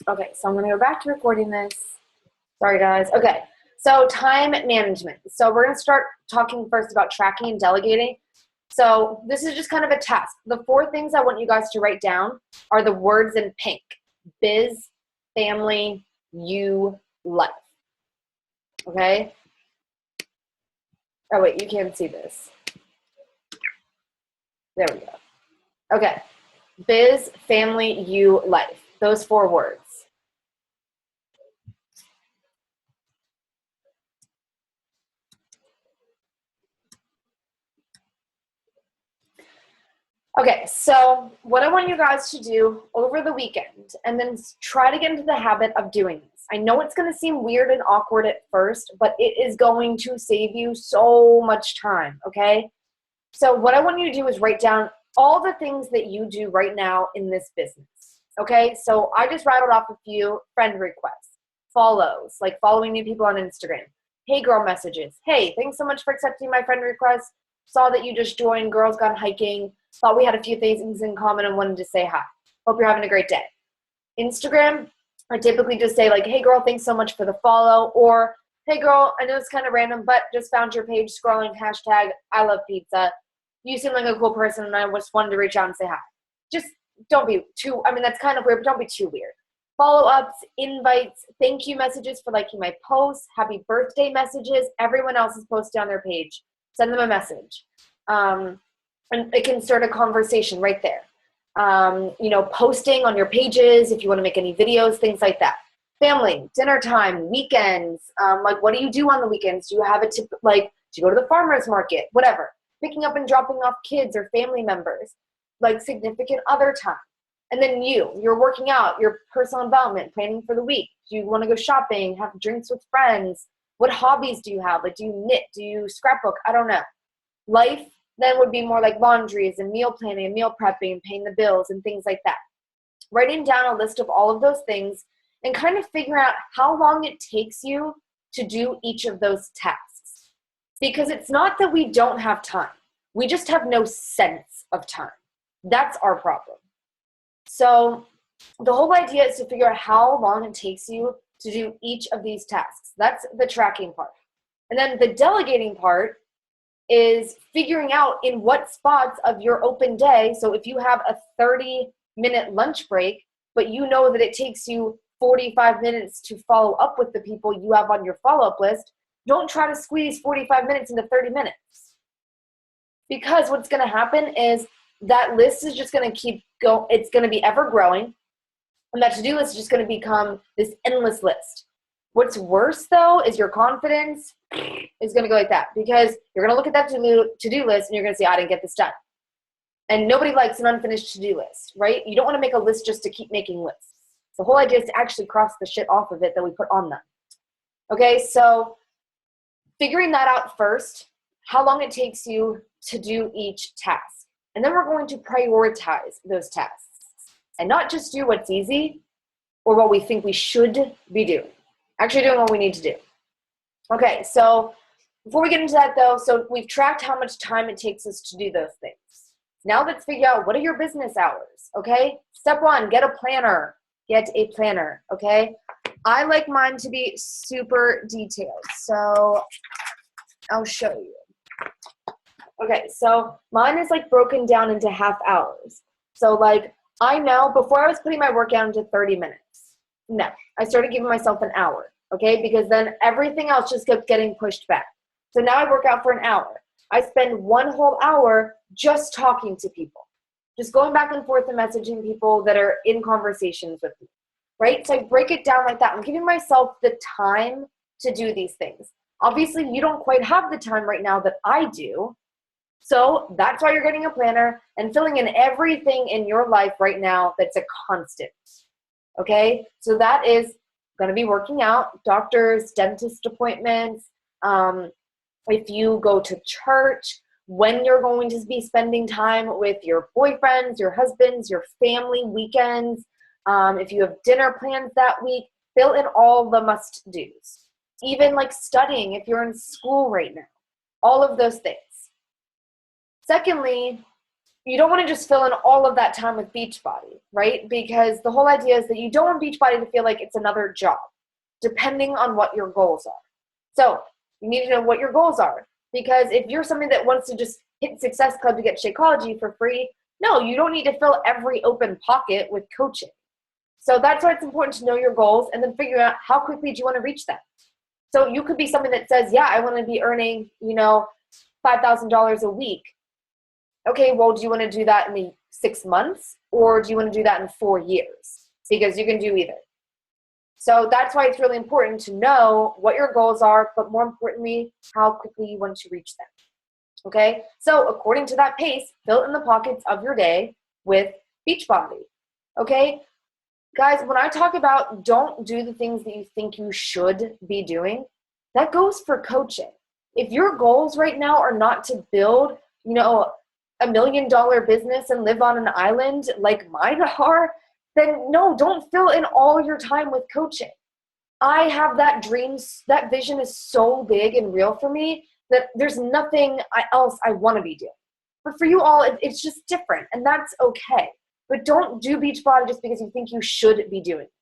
Okay, so I'm going to go back to recording this. Sorry, guys. Okay, so time management. So we're going to start talking first about tracking and delegating. So this is just kind of a task. The 4 things I want you guys to write down are the words in pink: biz, family, you, life. Okay? Oh, wait, you can't see this. There we go. Okay. Biz, family, you, life. Those 4 words. Okay, so what I want you guys to do over the weekend, and then try to get into the habit of doing this. I know it's going to seem weird and awkward at first, but it is going to save you so much time, okay? So what I want you to do is write down all the things that you do right now in this business, okay? So I just rattled off a few: friend requests, follows, like following new people on Instagram, hey girl messages, hey, thanks so much for accepting my friend request, saw that you just joined Girls Gone Hiking, thought we had a few things in common and wanted to say hi. Hope you're having a great day. Instagram, I typically just say like, hey girl, thanks so much for the follow, or hey girl, I know it's kind of random, but just found your page scrolling, hashtag I love pizza. You seem like a cool person and I just wanted to reach out and say hi. Just don't be too, I mean, that's kind of weird, but don't be too weird. Follow-ups, invites, thank you messages for liking my posts, happy birthday messages. Everyone else is posted on their page. Send them a message. And it can start a conversation right there. Posting on your pages if you want to make any videos, things like that. Family, dinner time, weekends. Like, what do you do on the weekends? Do you have a tip? Like, do you go to the farmer's market? Whatever. Picking up and dropping off kids or family members. Like, significant other time. And then you're working out, your personal development, planning for the week. Do you want to go shopping, have drinks with friends? What hobbies do you have? Like, do you knit? Do you scrapbook? I don't know. Life then would be more like laundries and meal planning and meal prepping and paying the bills and things like that. Writing down a list of all of those things and kind of figure out how long it takes you to do each of those tasks. Because it's not that we don't have time. We just have no sense of time. That's our problem. So the whole idea is to figure out how long it takes you to do each of these tasks. That's the tracking part. And then the delegating part is figuring out in what spots of your open day. So if you have a 30-minute lunch break, but you know that it takes you 45 minutes to follow up with the people you have on your follow-up list, don't try to squeeze 45 minutes into 30 minutes. Because what's going to happen is that list is just going to keep going. It's going to be ever growing. And that to-do list is just going to become this endless list. What's worse, though, is your confidence is going to go like that, because you're going to look at that to-do list and you're going to say, I didn't get this done. And nobody likes an unfinished to-do list, right? You don't want to make a list just to keep making lists. The whole idea is to actually cross the shit off of it that we put on them. Okay, so figuring that out first, how long it takes you to do each task. And then we're going to prioritize those tasks and not just do what's easy or what we think we should be doing. Actually doing what we need to do. Okay, so before we get into that though, so we've tracked how much time it takes us to do those things. Now let's figure out, what are your business hours, okay? Step 1, get a planner. Get a planner, okay? I like mine to be super detailed, so I'll show you. Okay, so mine is like broken down into half hours. So like, I know before I was putting my workout into 30 minutes. No, I started giving myself an hour, okay? Because then everything else just kept getting pushed back. So now I work out for an hour. I spend 1 whole hour just talking to people, just going back and forth and messaging people that are in conversations with me, right? So I break it down like that. I'm giving myself the time to do these things. Obviously, you don't quite have the time right now that I do. So that's why you're getting a planner and filling in everything in your life right now that's a constant. Okay, so that is going to be working out, doctors, dentist appointments, if you go to church, when you're going to be spending time with your boyfriends, your husbands, your family, weekends, if you have dinner plans that week, fill in all the must-dos. Even like studying if you're in school right now, all of those things. Secondly, you don't want to just fill in all of that time with Beachbody, right? Because the whole idea is that you don't want Beachbody to feel like it's another job, depending on what your goals are. So you need to know what your goals are. Because if you're somebody that wants to just hit Success Club to get Shakeology for free, no, you don't need to fill every open pocket with coaching. So that's why it's important to know your goals and then figure out how quickly do you want to reach them. So you could be somebody that says, yeah, I want to be earning, $5,000 a week. Okay, well, do you want to do that in 6 months or do you want to do that in 4 years? Because you can do either. So that's why it's really important to know what your goals are, but more importantly, how quickly you want to reach them. Okay, so according to that pace, fill in the pockets of your day with Beachbody. Okay, guys, when I talk about don't do the things that you think you should be doing, that goes for coaching. If your goals right now are not to build, $1 million business and live on an island like mine are, then no, don't fill in all your time with coaching. I have that dream, that vision is so big and real for me that there's nothing else I want to be doing. But for you all, it's just different, and that's okay. But don't do Beachbody just because you think you should be doing it.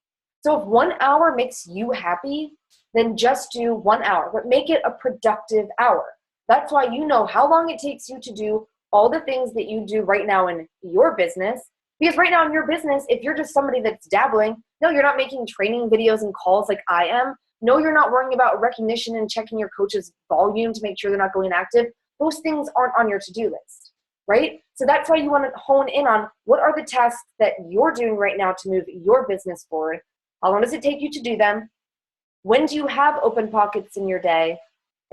So if 1 hour makes you happy, then just do 1 hour, but make it a productive hour. That's why you know how long it takes you to do all the things that you do right now in your business. Because right now in your business, if you're just somebody that's dabbling, no, you're not making training videos and calls like I am. No, you're not worrying about recognition and checking your coach's volume to make sure they're not going active. Those things aren't on your to-do list, right? So that's why you want to hone in on what are the tasks that you're doing right now to move your business forward. How long does it take you to do them? When do you have open pockets in your day?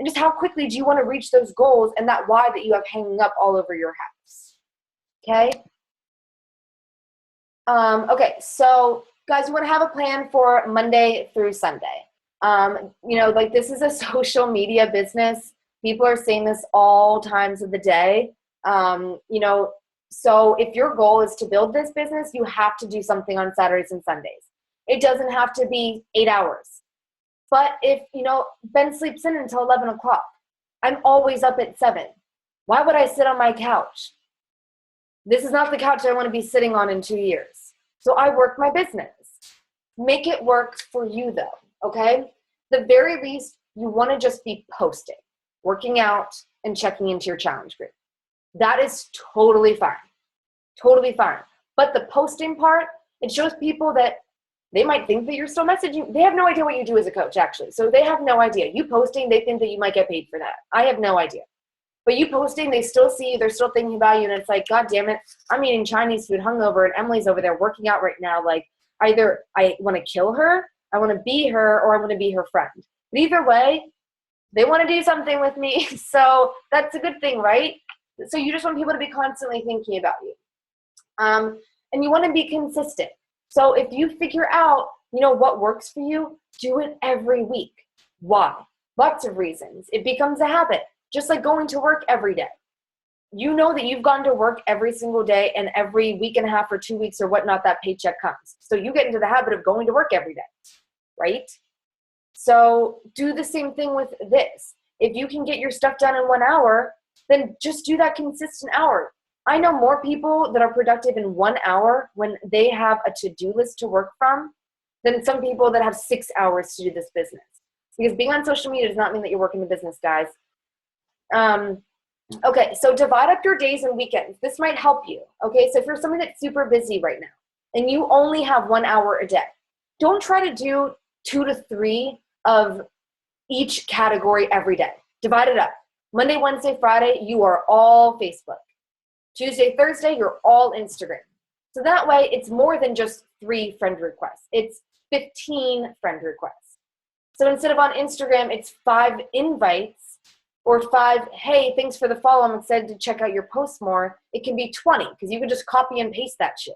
And just how quickly do you want to reach those goals and that why that you have hanging up all over your house? Okay? Okay, so guys, you want to have a plan for Monday through Sunday. This is a social media business. People are saying this all times of the day. So if your goal is to build this business, you have to do something on Saturdays and Sundays. It doesn't have to be 8 hours. But if, Ben sleeps in until 11 o'clock, I'm always up at 7. Why would I sit on my couch? This is not the couch I want to be sitting on in 2 years. So I work my business. Make it work for you though, okay? The very least, you want to just be posting, working out, and checking into your challenge group. That is totally fine. Totally fine. But the posting part, it shows people that they might think that you're still messaging. They have no idea what you do as a coach, actually. So they have no idea. You posting, they think that you might get paid for that. I have no idea. But you posting, they still see you. They're still thinking about you. And it's like, God damn it, I'm eating Chinese food hungover, and Emily's over there working out right now. Like, either I want to kill her, I want to be her, or I want to be her friend. But either way, they want to do something with me. So that's a good thing, right? So you just want people to be constantly thinking about you. And you want to be consistent. So if you figure out, what works for you, do it every week. Why? Lots of reasons. It becomes a habit, just like going to work every day. You know that you've gone to work every single day, and every week and a half or 2 weeks or whatnot, that paycheck comes. So you get into the habit of going to work every day, right? So do the same thing with this. If you can get your stuff done in 1 hour, then just do that consistent hour. I know more people that are productive in 1 hour when they have a to-do list to work from than some people that have 6 hours to do this business. Because being on social media does not mean that you're working the business, guys. Okay, so divide up your days and weekends. This might help you. Okay, so if you're somebody that's super busy right now and you only have 1 hour a day, don't try to do 2 to 3 of each category every day. Divide it up. Monday, Wednesday, Friday, you are all Facebook. Tuesday, Thursday, you're all Instagram. So that way, it's more than just 3 friend requests. It's 15 friend requests. So instead of on Instagram, it's 5 invites or 5, hey, thanks for the follow, I'm excited to check out your posts more. It can be 20 because you can just copy and paste that shit,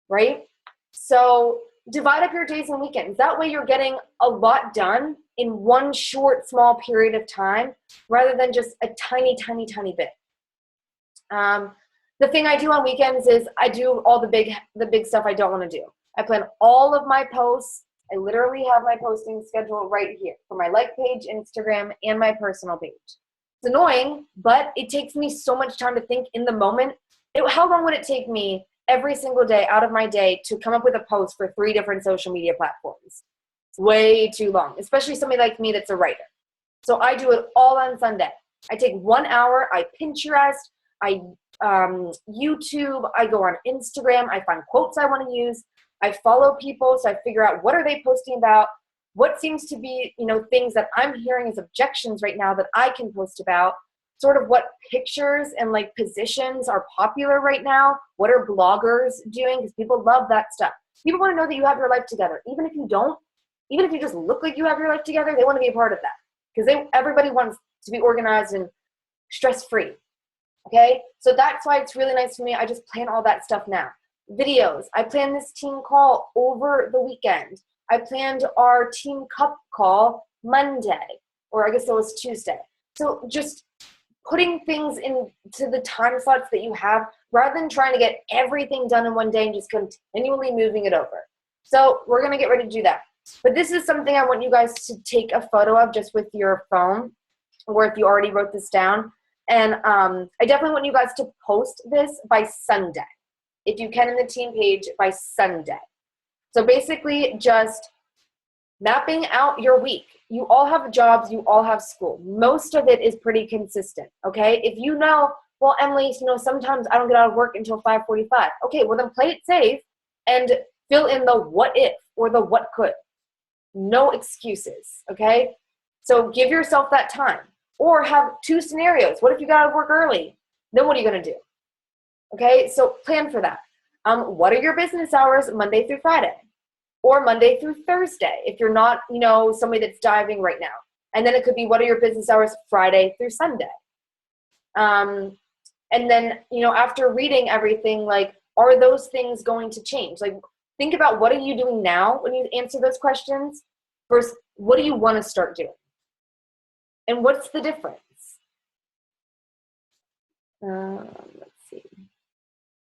right? So divide up your days and weekends. That way you're getting a lot done in one short, small period of time rather than just a tiny, tiny, tiny bit. The thing I do on weekends is I do all the big stuff I don't want to do. I plan all of my posts. I literally have my posting schedule right here for my like page, Instagram, and my personal page. It's annoying, but it takes me so much time to think in the moment. How long would it take me every single day out of my day to come up with a post for 3 different social media platforms? It's way too long, especially somebody like me that's a writer. So I do it all on Sunday. I take 1 hour, I Pinterest, I YouTube, I go on Instagram, I find quotes I want to use, I follow people, so I figure out what are they posting about, what seems to be, things that I'm hearing as objections right now that I can post about, sort of what pictures and like positions are popular right now, what are bloggers doing, because people love that stuff. People want to know that you have your life together. Even if you don't, even if you just look like you have your life together, they want to be a part of that, because everybody wants to be organized and stress-free. Okay, so that's why it's really nice for me. I just plan all that stuff now. Videos, I planned this team call over the weekend. I planned our team cup call Monday, or I guess it was Tuesday. So just putting things into the time slots that you have, rather than trying to get everything done in one day and just continually moving it over. So we're gonna get ready to do that. But this is something I want you guys to take a photo of just with your phone, or if you already wrote this down. And I definitely want you guys to post this by Sunday, if you can, in the team page by Sunday. So basically just mapping out your week. You all have jobs, you all have school. Most of it is pretty consistent, okay? If you know, well, Emily, sometimes I don't get out of work until 5:45. Okay, well then play it safe and fill in the what if or the what could. No excuses, okay? So give yourself that time. Or have 2 scenarios. What if you got out of work early? Then what are you going to do? Okay, so plan for that. What are your business hours Monday through Friday? Or Monday through Thursday, if you're not, somebody that's diving right now. And then it could be, what are your business hours Friday through Sunday? And then, after reading everything, like, are those things going to change? Like, think about, what are you doing now when you answer those questions versus what do you want to start doing? And what's the difference? Let's see.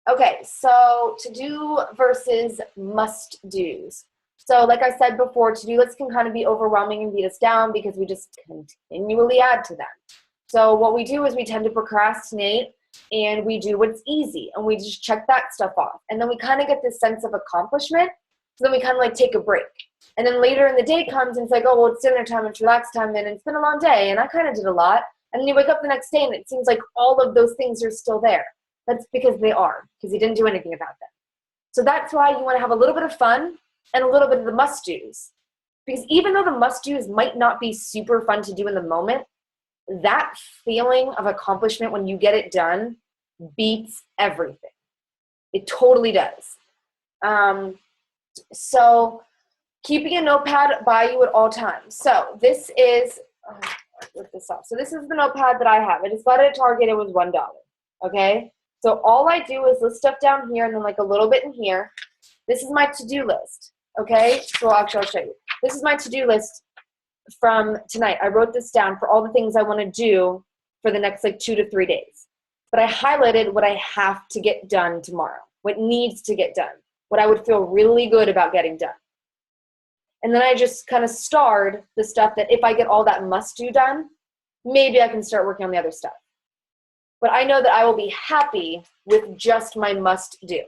Okay, so to-do versus must-dos. So like I said before, to-do lists can kind of be overwhelming and beat us down because we just continually add to them. So what we do is we tend to procrastinate and we do what's easy and we just check that stuff off. And then we kind of get this sense of accomplishment. So then we kind of like take a break. And then later in the day comes and it's like, oh, well, it's dinner time, it's relax time, and it's been a long day, and I kind of did a lot. And then you wake up the next day and it seems like all of those things are still there. That's because they are, because you didn't do anything about them. So that's why you want to have a little bit of fun and a little bit of the must-dos. Because even though the must-dos might not be super fun to do in the moment, that feeling of accomplishment when you get it done beats everything. It totally does. So keeping a notepad by you at all times. So this is, look this up. So this is the notepad that I have. I just got it at Target. It was $1. Okay. So all I do is list stuff down here and then like a little bit in here. This is my to-do list. Okay. So actually I'll show you. This is my to-do list from tonight. I wrote this down for all the things I want to do for the next like 2 to 3 days. But I highlighted what I have to get done tomorrow, what needs to get done, what I would feel really good about getting done. And then I just kind of starred the stuff that if I get all that must do done, maybe I can start working on the other stuff. But I know that I will be happy with just my must do.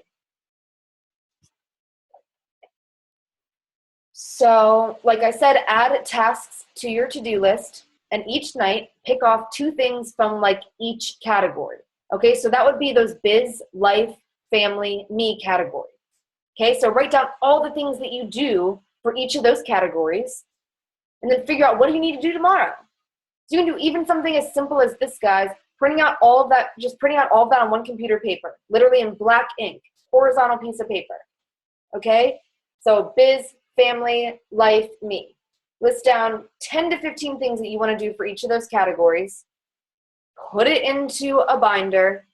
So like I said, add tasks to your to-do list and each night pick off 2 things from like each category. Okay, so that would be those biz, life, family, me category. Okay, so write down all the things that you do for each of those categories and then figure out what do you need to do tomorrow. So you can do even something as simple as this, guys, printing out all of that, just printing out all of that on one computer paper, literally in black ink, horizontal piece of paper. Okay, so biz, family, life, me. List down 10 to 15 things that you want to do for each of those categories. Put it into a binder,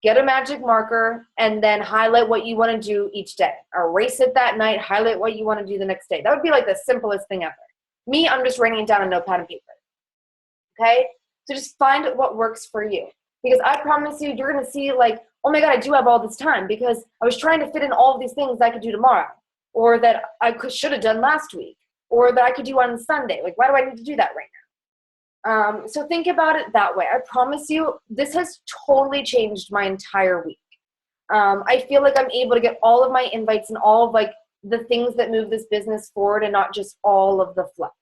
get a magic marker, and then highlight what you want to do each day. Erase it that night, highlight what you want to do the next day. That would be like the simplest thing ever. Me, I'm just writing it down on notepad and paper. Okay? So just find what works for you. Because I promise you, you're going to see like, oh my God, I do have all this time because I was trying to fit in all of these things I could do tomorrow, or that I should have done last week, or that I could do on Sunday. Like, why do I need to do that right So think about it that way. I promise you, this has totally changed my entire week. I feel like I'm able to get all of my invites and all of like the things that move this business forward and not just all of the fluff.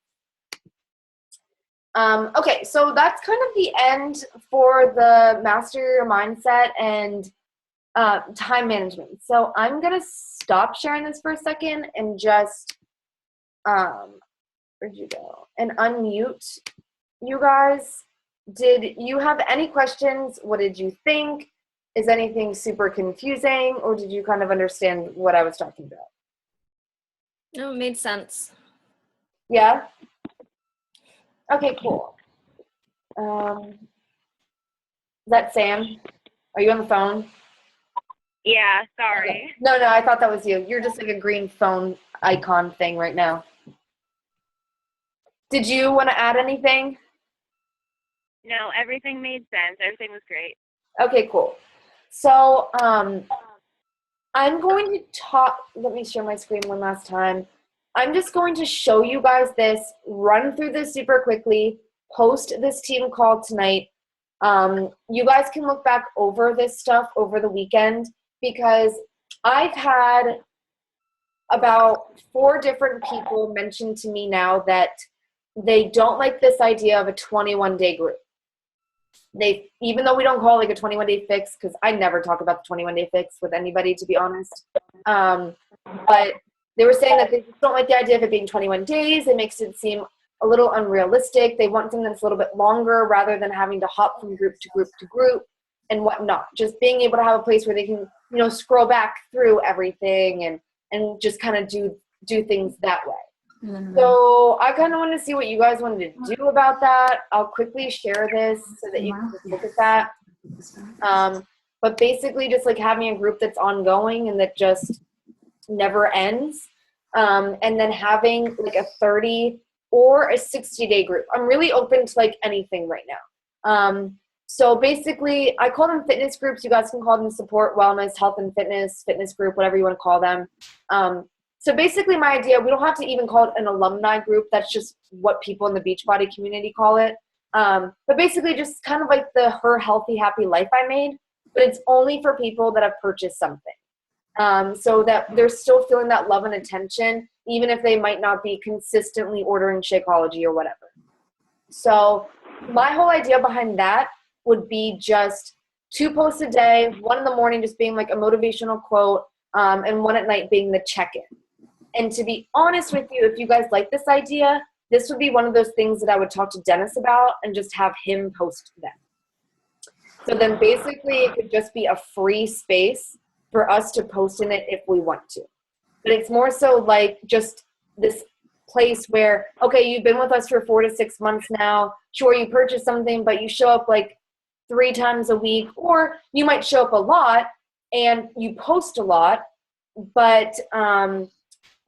Okay, so that's kind of the end for the master your mindset and time management. So I'm going to stop sharing this for a second and just, where'd you go? And unmute you guys. Did you have any questions? What did you think? Is anything super confusing, or did you kind of understand what I was talking about? No, it made sense. Yeah? Okay, cool. Is that Sam? Are you on the phone? Yeah, sorry. Okay. No, I thought that was you. You're just like a green phone icon thing right now. Did you want to add anything? No, everything made sense. Everything was great. Okay, cool. So I'm going to talk, let me share my screen one last time. I'm just going to show you guys this, run through this super quickly, post this team call tonight. You guys can look back over this stuff over the weekend because I've had about 4 different people mention to me now that they don't like this idea of a 21-day group. Even though we don't call it like a 21-day fix, because I never talk about the 21-day fix with anybody, to be honest. But they were saying that they just don't like the idea of it being 21 days. It makes it seem a little unrealistic. They want something that's a little bit longer rather than having to hop from group to group to group and whatnot. Just being able to have a place where they can, scroll back through everything and just kind of do things that way. Mm-hmm. So I kind of want to see what you guys wanted to do about that. I'll quickly share this so that you can just look at that. But basically just like having a group that's ongoing and that just never ends. And then having like a 30 or a 60-day group. I'm really open to like anything right now. So basically I call them fitness groups. You guys can call them support, wellness, health and fitness group, whatever you want to call them. So basically my idea, we don't have to even call it an alumni group. That's just what people in the Beachbody community call it. But basically just kind of like the Her Healthy Happy Life I made, but it's only for people that have purchased something. So that they're still feeling that love and attention, even if they might not be consistently ordering Shakeology or whatever. So my whole idea behind that would be just 2 posts a day, 1 in the morning just being like a motivational quote, and 1 at night being the check-in. And to be honest with you, if you guys like this idea, this would be one of those things that I would talk to Dennis about and just have him post them. So then basically it could just be a free space for us to post in it if we want to. But it's more so like just this place where, okay, you've been with us for 4 to 6 months now. Sure, you purchased something, but you show up like 3 times a week, or you might show up a lot and you post a lot, but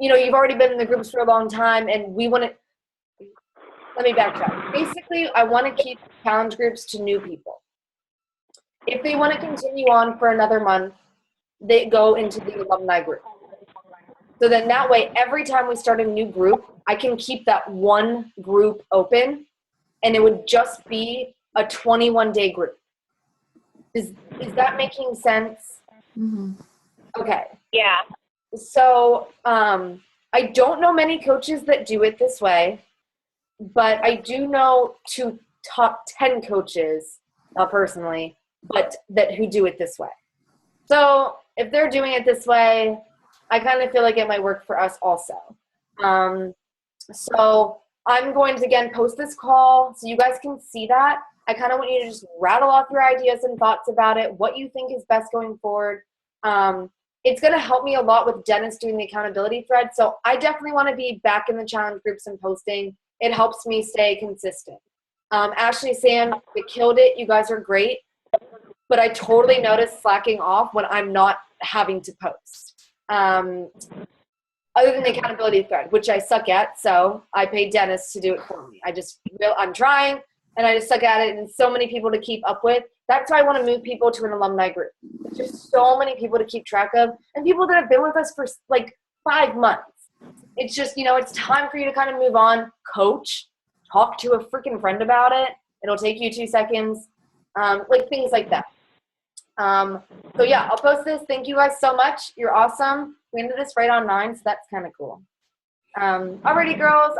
you've already been in the groups for a long time, and we want to. Let me backtrack. Basically, I want to keep challenge groups to new people. If they want to continue on for another month, they go into the alumni group. So then that way, every time we start a new group, I can keep that one group open, and it would just be a 21-day group. Is that making sense? Mm-hmm. Okay. Yeah. So I don't know many coaches that do it this way, but I do know 2 top 10 coaches personally, but who do it this way. So if they're doing it this way, I kind of feel like it might work for us also. So I'm going to, again, post this call so you guys can see that. I kind of want you to just rattle off your ideas and thoughts about it, what you think is best going forward. It's going to help me a lot with Dennis doing the accountability thread. So I definitely want to be back in the challenge groups and posting. It helps me stay consistent. Ashley, Sam, you killed it. You guys are great. But I totally notice slacking off when I'm not having to post. Other than the accountability thread, which I suck at. So I paid Dennis to do it for me. I'm trying, and I just suck at it, and so many people to keep up with. That's why I want to move people to an alumni group. There's just so many people to keep track of, and people that have been with us for like 5 months. It's just, it's time for you to kind of move on. Coach, talk to a freaking friend about it. It'll take you 2 seconds. Like things like that. So yeah, I'll post this. Thank you guys so much. You're awesome. We ended this right on 9, so that's kind of cool. Alrighty, girls.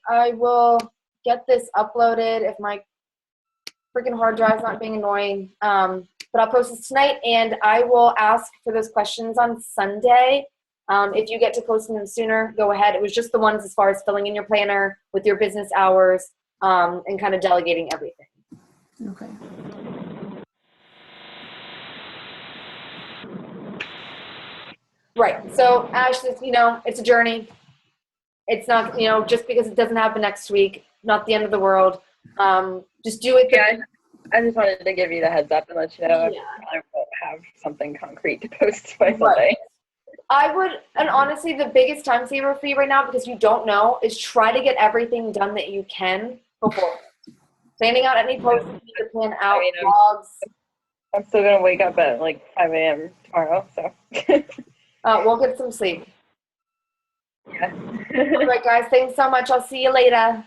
I will get this uploaded if my freaking hard drive's not being annoying. But I'll post this tonight, and I will ask for those questions on Sunday. If you get to posting them sooner, go ahead. It was just the ones as far as filling in your planner with your business hours, and kind of delegating everything. Okay. Right. So Ash, it's a journey. It's not, just because it doesn't happen next week, not the end of the world. Just do it. Yeah, I just wanted to give you the heads up and let you know Yeah. I won't have something concrete to post by Sunday. I would, and honestly, the biggest time saver for you right now, because you don't know, is try to get everything done that you can before. Planning out any posts you need to plan out, vlogs. I'm still going to wake up at like 5 a.m. tomorrow, so. We'll get some sleep. Yeah. All right, guys. Thanks so much. I'll see you later.